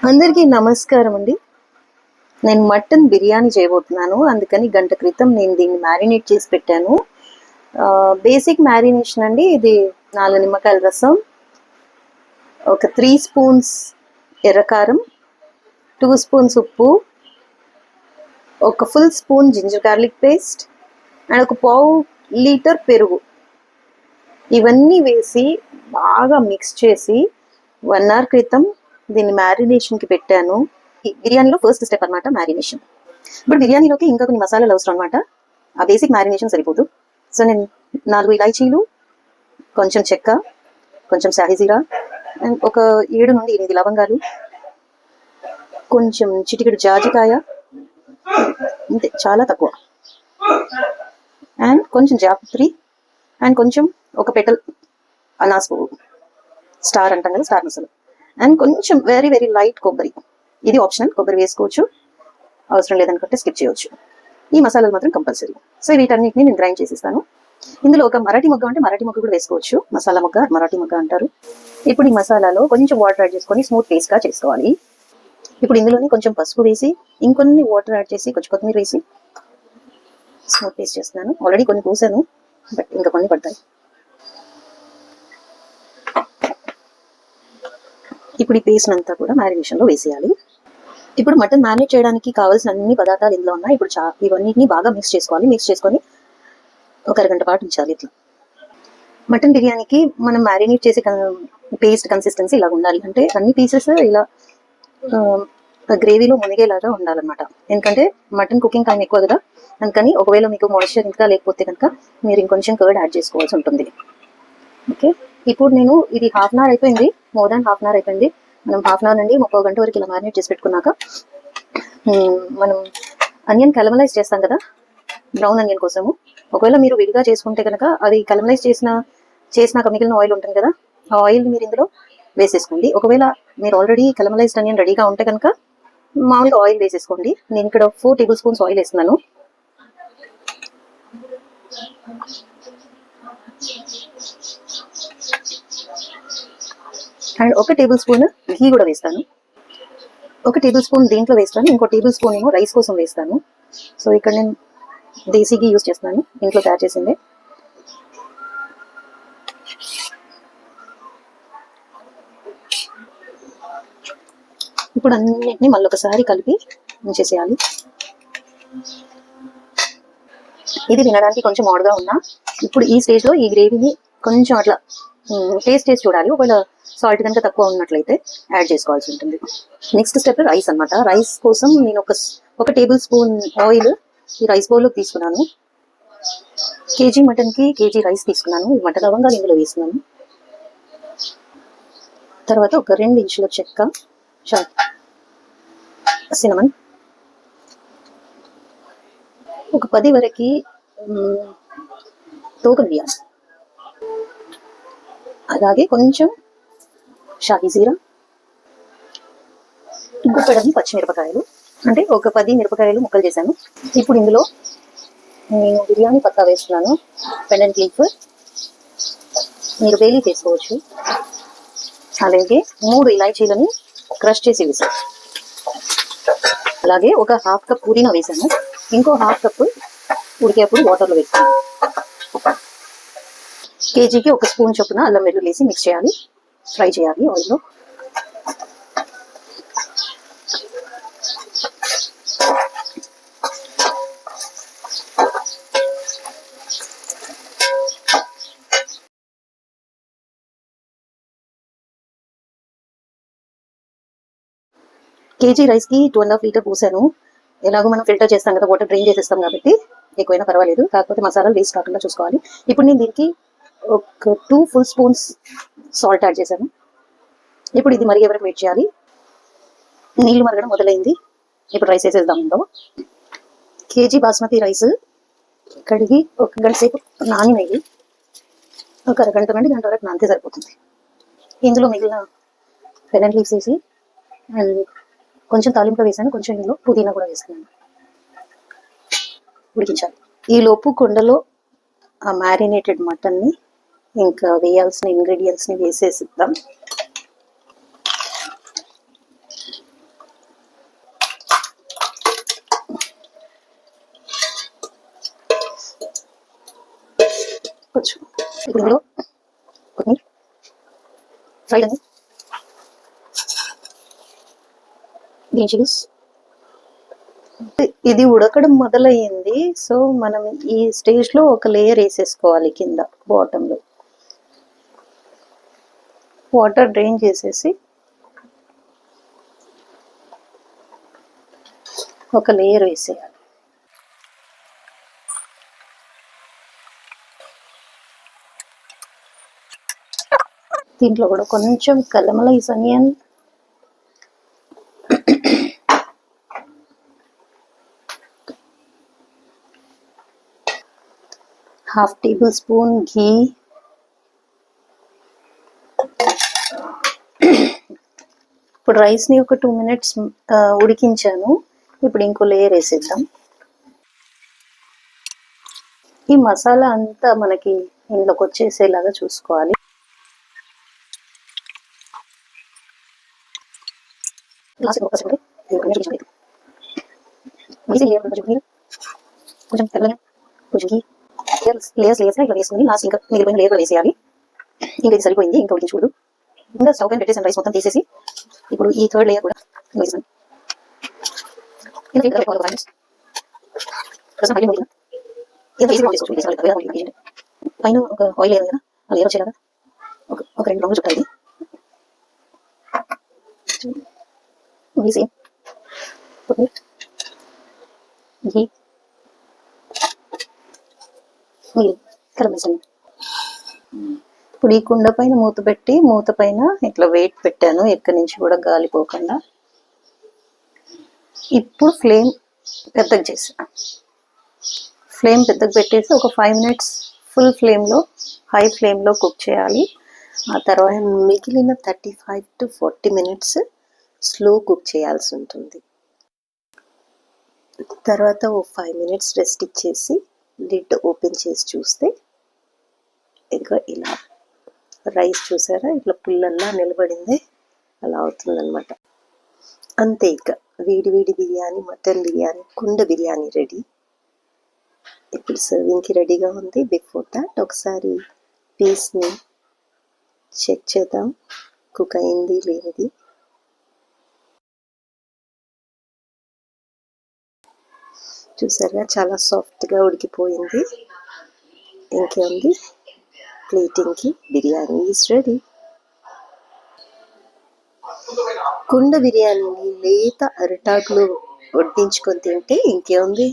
అందరికీ నమస్కారం అండి. నేను మటన్ బిర్యానీ చేయబోతున్నాను. అందుకని గంట క్రితం నేను దీన్ని మ్యారినేట్ చేసి పెట్టాను. బేసిక్ మ్యారినేషన్ అండి. ఇది 4 నిమ్మకాయల రసం, ఒక 3 స్పూన్స్ ఎర్రకారం, 2 స్పూన్స్ ఉప్పు, ఒక full spoon ginger garlic paste and ఒక పావు లీటర్ పెరుగు. ఇవన్నీ వేసి బాగా మిక్స్ చేసి 1 అవర్ క్రితం దీన్ని మ్యారినేషన్కి పెట్టాను. బిర్యానీలో ఫస్ట్ స్టెప్ అనమాట మ్యారినేషన్. ఇప్పుడు బిర్యానీలోకి ఇంకా కొన్ని మసాలాలు అవసరం అనమాట. ఆ బేసిక్ మ్యారినేషన్ సరిపోదు. సో నేను 4 ఇలాచీలు, కొంచెం చెక్క, కొంచెం షాహీజీరా అండ్ ఒక 7 నుండి 8 లవంగాలు, కొంచెం చిటికెడు జాజికాయ, అంతే, చాలా తక్కువ, అండ్ కొంచెం జాపత్రి అండ్ కొంచెం ఒక పెటల్ అనాస్ పువ్వు, స్టార్ అంటాం కదా, స్టార్ మసాలా, అండ్ కొంచెం వెరీ వెరీ లైట్ కొబ్బరి. ఇది ఆప్షనల్, కొబ్బరి వేసుకోవచ్చు, అవసరం లేదనుకుంటే స్కిప్ చేయవచ్చు. ఈ మసాలాలు మాత్రం కంపల్సరీ. సో వీటన్నిటిని నేను గ్రైండ్ చేసిస్తాను. ఇందులో ఒక మరాఠీ మొగ్గ అంటే మరాఠీ మొగ్గ కూడా వేసుకోవచ్చు, మసాలా మొగ్గ మరాఠీ మొగ్గ అంటారు. ఇప్పుడు ఈ మసాలాలో కొంచెం వాటర్ యాడ్ చేసుకొని స్మూత్ పేస్ట్గా చేసుకోవాలి. ఇప్పుడు ఇందులోనే కొంచెం పసుపు వేసి, ఇంకొన్ని వాటర్ యాడ్ చేసి, కొంచెం కొత్తిమీర వేసి స్మూత్ పేస్ట్ చేస్తున్నాను. ఆల్రెడీ కొన్ని పూసాను, బట్ ఇంకా కొన్ని పడతాయి. ఇప్పుడు ఈ పేస్ట్ అంతా కూడా మ్యారినేషన్లో వేసేయాలి. ఇప్పుడు మటన్ మ్యారినేట్ చేయడానికి కావాల్సిన అన్ని పదార్థాలు ఇందులో ఉన్నాయి. ఇప్పుడు ఇవన్నిటిని బాగా మిక్స్ చేసుకోవాలి. మిక్స్ చేసుకొని ఒక అరగంట పాటు ఉంచాలి. ఇట్లా మటన్ బిర్యానీకి మనం మ్యారినేట్ చేసే పేస్ట్ కన్సిస్టెన్సీ ఇలా ఉండాలి. అంటే అన్ని పీసెస్ ఇలా గ్రేవీలో మునిగేలాగా ఉండాలన్నమాట. ఎందుకంటే మటన్ కుకింగ్ టైం ఎక్కువ కదా, అందుకని ఒకవేళ మీకు మాయిశ్చర్ ఇంకా లేకపోతే కనుక మీరు ఇంకొంచెం కర్డ్ యాడ్ చేసుకోవాల్సి ఉంటుంది. ఓకే, ఇప్పుడు నేను ఇది హాఫ్ అన్ అవర్ అయిపోయింది, more than half an hour అయిపోయింది. మనం హాఫ్ అన్ అవర్ నుండి 30 గంట వరకు ఇలా మ్యారినేట్ చేసి పెట్టుకున్నాక మనం అనియన్ కలమలైజ్ చేస్తాం కదా, బ్రౌన్ అనియన్ కోసము. ఒకవేళ మీరు విడిగా చేసుకుంటే కనుక అది కలమలైజ్ చేసినాక మిగిలిన ఆయిల్ ఉంటుంది కదా, ఆ ఆయిల్ని మీరు ఇందులో వేసేసుకోండి. ఒకవేళ మీరు ఆల్రెడీ కలమలైజ్డ్ అనియన్ రెడీగా ఉంటే కనుక మామూలుగా ఆయిల్ వేసేసుకోండి. నేను ఇక్కడ 4 టేబుల్ స్పూన్స్ ఆయిల్ వేస్తున్నాను. అండ్ ఒక టేబుల్ స్పూన్ ఘీ కూడా వేస్తాను. ఒక టేబుల్ స్పూన్ దీంట్లో వేస్తాను, ఇంకో టేబుల్ స్పూన్ ఏమో రైస్ కోసం వేస్తాను. సో ఇక్కడ నేను దేశీ ఘీ యూజ్ చేస్తున్నాను, ఇంట్లో తయారు చేసిందే. ఇప్పుడు అన్నిటిని మళ్ళీ ఒకసారి కలిపి ఉంచేసేయాలి. ఇది తినడానికి కొంచెం ఆడుగా ఉన్నా, ఇప్పుడు ఈ స్టేజ్లో ఈ గ్రేవీని కొంచెం అట్లా టేస్ట్ చేసి చూడాలి. ఒకవేళ సాల్ట్ కనుక తక్కువ ఉన్నట్లయితే యాడ్ చేసుకోవాల్సి ఉంటుంది. నెక్స్ట్ స్టెప్ రైస్ అనమాట. రైస్ కోసం నేను ఒక టేబుల్ స్పూన్ ఆయిల్ ఈ రైస్ బౌల్లోకి తీసుకున్నాను. కేజీ మటన్కి కేజీ రైస్ తీసుకున్నాను. ఈ మటన్ లవంగాలు ఇందులో వేసుకున్నాను. తర్వాత ఒక 2 ఇంచుల చెక్క, సినమన్, ఒక 10 వరకు తోక మిరియాలు, అలాగే కొంచెం షాహీ జీరా, గుప్పెడని పచ్చిమిరపకాయలు, అంటే ఒక 10 మిరపకాయలు ముక్కలు చేశాను. ఇప్పుడు ఇందులో నేను బిర్యానీ పత్తా వేస్తున్నాను, పెండెంట్ లీఫ్, మీరు బే లీఫ్ వేసుకోవచ్చు. అలాగే 3 ఇలాచీలని క్రష్ చేసి వేసాను. అలాగే ఒక హాఫ్ కప్ పుదీనా వేసాను. ఇంకో హాఫ్ కప్ ఉడికేప్పుడు వాటర్లో వేస్తాను. కేజీకి 1 స్పూన్ చొప్పున అల్లం వెల్లుల్లి వేసి మిక్స్ చేయాలి, ఫ్రై చేయాలి ఆయిల్లో. కేజీ రైస్కి 2.5 లీటర్ పోసాను. ఎలాగో మనం ఫిల్టర్ చేస్తాం కదా, వాటర్ డ్రైన్ చేసేస్తాం కాబట్టి ఎక్కువైనా పర్వాలేదు, కాకపోతే మసాలాలు వేస్ట్ కాకుండా చూసుకోవాలి. ఇప్పుడు నేను దీనికి ఒక 2 ఫుల్ స్పూన్స్ సాల్ట్ యాడ్ చేశాను. ఇప్పుడు ఇది మరిగే వరకు వెయిట్ చేయాలి. నీళ్లు మరగడం మొదలైంది. ఇప్పుడు రైస్ వేసేద్దాం. ఇందులో కేజీ బాస్మతి రైస్ కడిగి 1 గంట సేపు నానినవి, ఒక అరగంట నుండి గంట వరకు నానితే సరిపోతుంది. ఇందులో మిగిలిన పెండెంట్ లీవ్స్ వేసి అండ్ కొంచెం తాలింపు వేసాను, కొంచెం ఇందులో పుదీనా కూడా వేసుకున్నాను. ఉడికించాలి. ఈ లోపు కుండలో ఆ మ్యారినేటెడ్ మటన్ని ఇంకా వేయాల్సిన ఇంగ్రీడియంట్స్ని వేసేసిద్దాం. కొంచెం ఇప్పుడు ఇందులో కొత్తిమీర, ఫ్రైడ్ అని గ్రీన్ చిల్లీస్. ఇది ఉడకడం మొదలయ్యింది. సో మనం ఈ స్టేజ్లో ఒక లేయర్ వేసేసుకోవాలి కింద బాటంలో. వాటర్ డ్రైన్ చేసేసి ఒక లేయర్ వేసేయాలి. దీంట్లో కూడా కొంచెం కలమలైజ్ ఆనియన్, హాఫ్ టేబుల్ స్పూన్ ఘీ, ఇప్పుడు రైస్ని ఒక 2 minutes ఉడికించాను. ఇప్పుడు ఇంకో లేయర్ వేసేద్దాం. ఈ మసాలా అంతా మనకి ఇందులోకి వచ్చేసేలాగా చూసుకోవాలి. కొంచెం తెల్లగా కొంచెం లేయర్స్ ఇట్లా వేసుకుని లాస్ట్ ఇంకా మిగిలిపోయిన లేయర్ కూడా వేసేయాలి. ఇంకా ఇది సరిపోయింది, ఇంకా ఉడికించకూడదు. ఇంకా స్టవ్ పైన పెట్టేసిన రైస్ మొత్తం తీసేసి ఇప్పుడు ఈ థర్డ్ లేయర్ కూడా వేసాను. పైన ఒక ఆయిల్ లేదు కదా, ఆ లేయర్ వచ్చేలాగా ఒక 2 రౌండ్లు చుట్టాలి. సేమ్ ఘీ కలమేసాను. ఇప్పుడు ఈ కుండ పైన మూత పెట్టి మూత పైన ఇట్లా వెయిట్ పెట్టాను, ఎక్కడి నుంచి కూడా గాలిపోకుండా. ఇప్పుడు ఫ్లేమ్ పెద్దగా పెట్టేసి ఒక 5 minutes ఫుల్ ఫ్లేమ్లో, హై ఫ్లేమ్లో కుక్ చేయాలి. ఆ తర్వాత మిగిలిన 35 to 40 minutes స్లో కుక్ చేయాల్సి ఉంటుంది. తర్వాత ఓ 5 minutes రెస్ట్ ఇచ్చేసి లిడ్ ఓపెన్ చేసి చూస్తే ఇంకా ఇలా రైస్ చూసారా, ఇట్లా పుల్లల్లా నిలబడింది, అలా అవుతుందన్నమాట. అంతే, ఇక వేడి వేడి బిర్యానీ, మటన్ బిర్యానీ, కుండ బిర్యానీ రెడీ. ఇప్పుడు సర్వింగ్కి రెడీగా ఉంది. బిఫోర్ దాట్ ఒకసారి పీస్ని చెక్ చేద్దాం, కుక్ అయింది లేనిది. చూసారుగా, చాలా సాఫ్ట్గా ఉడికిపోయింది. ఇంకేంది, ప్లేటింగ్కి బిర్యానీ ఈజ్ రెడీ. కుండ బిర్యానీని లేత అరిటాకులు వడ్డించుకొని తింటే ఇంకేముంది.